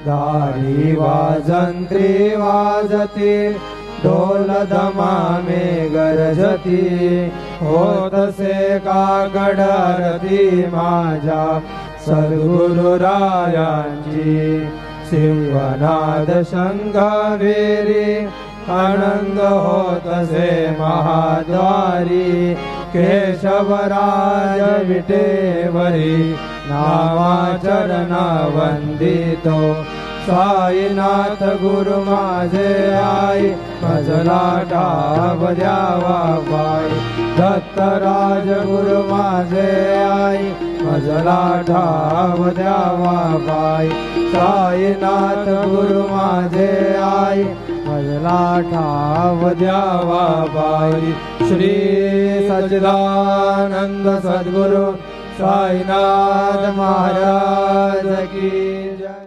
दारी वाजंत्री वाजती ढोल धमामे गरजती होतसे काकड आरती माझ्या सद्गुरुरायांची सिंहनाद शंखवेरी आनंद होतसे महाद्वारी केशवराज विटेवरी नामाचरण वंदितो साईनाथ गुरु माझे आई मजला ठाव द्यावा बाई दत्तराज गुरु माझे आई मजला ठाव द्यावा बाई साईनाथ गुरु माझे आई मजला ठाव द्यावा बाई श्री सच्चिदानंद सद्गुरु साईनाथ महाराज की जय।